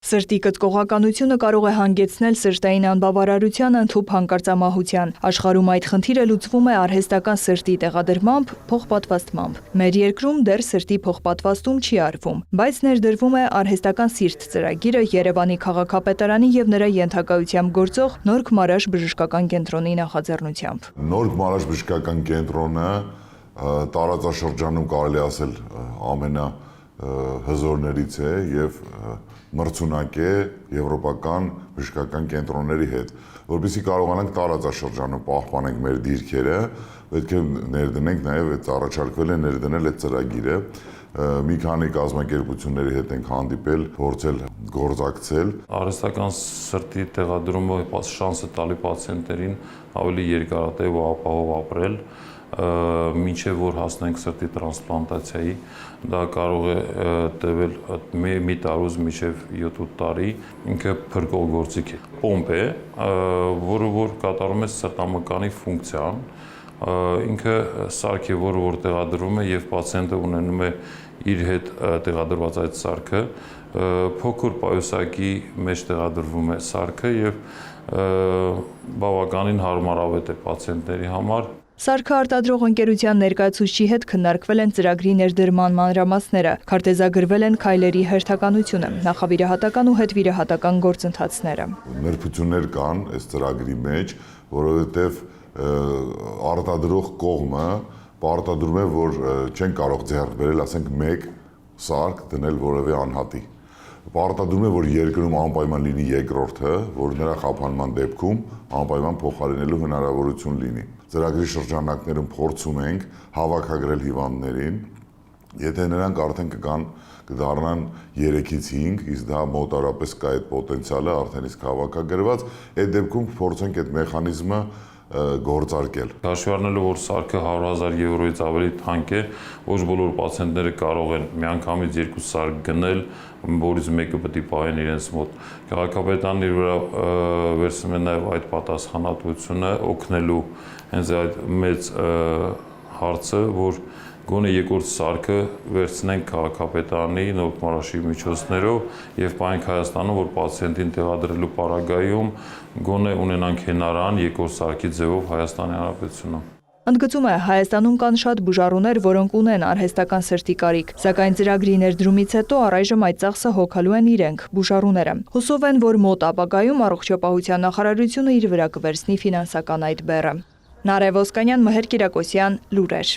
Սրտի կծկողականությունը կարող է հանգեցնել սրտային անբավարարության, ընդհուպ հանկարծամահության։ Աշխարհում այդ խնդիրը լուծվում է արհեստական սրտի տեղադրմամբ, փոխպատվաստմամբ։ Մեր երկրում դեռ սրտի փոխպատվաստում չի արվում, բայց ներդրվում է արհեստական սիրտ ծրագիրը Երևանի քաղաքապետարանի եւ նրա ենթակայությամբ գործող Նորք Մարաշ բժշկական կենտրոնի նախաձեռնությամբ։ Նորք Մարաշ բժշկական կենտրոնը տարածաշրջանում կարելի ասել ամենահզորներից է եւ մրցունակ է եվրոպական բժշկական կենտրոնների հետ, որովհետեւ կարողանանք տարածաշրջանում պահպանենք մեր դիրքերը, պետք է ներդնենք նաեւ այդ առաջարկվել է ներդնել այդ ծրագիրը, մի քանի կազմակերպությունների հետ ենք հանդիպել, փորձել գործակցել։ Արհեստական սրտի տեղադրումը շանս է տալի պացիենտներին ավելի երկարատև ու ապահով ապրել, մինչև որ հասնենք սրտի տրանսպլանտացիայի, դա կարող է տևել մի տարուց մինչև 7-8 տարի, ինքը փրկող գործիք է։ Պոմպ է, որը որ կատարում է սրտամկանի ֆունկցիան, ինքը սարք է, որ տեղադրվում է եւ պացիենտը ունենում է իր հետ տեղադրված այդ սարքը, փոքր պայուսակի մեջ տեղադրվում է սարքը եւ բավականին հարմարավետ է պացիենտների համար։ Սարքը արտադրող ընկերության ներկայացուցչի հետ քննարկվել են ծրագրի ներդրման մանրամասները, քարտեզագրվել են քայլերի հերթականությունը, նախավիրահատական ու հետվիրահատական գործընթացները։ Նրբություններ կան այս ծրագրի մեջ, որովհետև արտադրող կողմը պարտադրում է, որ չեն կարող ձեռք բերել, ասենք, մեկ սարք դնել որևէ անհատի։ Պարտադրում է, որ երկրում անպայման լինի երկրորդը, որ նրա խափանման դեպքում անպայման փոխարինելու հնարավորություն լինի։ Ծրագրի շրջանակներում փորձում ենք հավաքագրել հիվանդներին, եթե նրանք արդեն կդառնան 3-ից 5, իսկ դա մոտավորապես կա այդ պոտենցիալը արդեն իսկ հավաքագրված, այդ դեպքում փորձենք այդ մեխանիզմը գործարկել։ Հաշվի առնելով, որ սարքը 100,000 եվրոյից ավելի թանկ է, ոչ բոլոր պացիենտները կարող են միանգամից 2 սարք գնել, որից մեկը պետք է պահեն իրենց մոտ։ Քաղաքապետարանը իր վրա վերցնում է նաև այդ պատասխանատվությունը օգնելու հենց այդ մեծ հարցը, որ գոնե երկրորդ սարքը վերցնենք քաղաքապետարանի Նորք Մարաշի միջոցներով եւ պահենք Հայաստանում, որ պացիենտին տեղադրելու պարագայում գոնե ունենանք հենարան երկրորդ սարքի ձևով Հայաստանի Հանրապետությունում։ Ընդգծում է, Հայաստանում կան շատ բուժառուներ, որոնք ունեն արհեստական սրտի կարիք, սակայն ծրագրի ներդրումից հետո առայժմ այդ ծախսը հոգալու են իրենք, բուժառուները։ Հուսով են, որ մոտ ապագայում Առողջապահության նախարարությունը իր վրա կվերցնի ֆինանսական այդ բեռը։ Նարեկ Ոսկանյան, Մհեր Կիրակոսյան, լուրեր։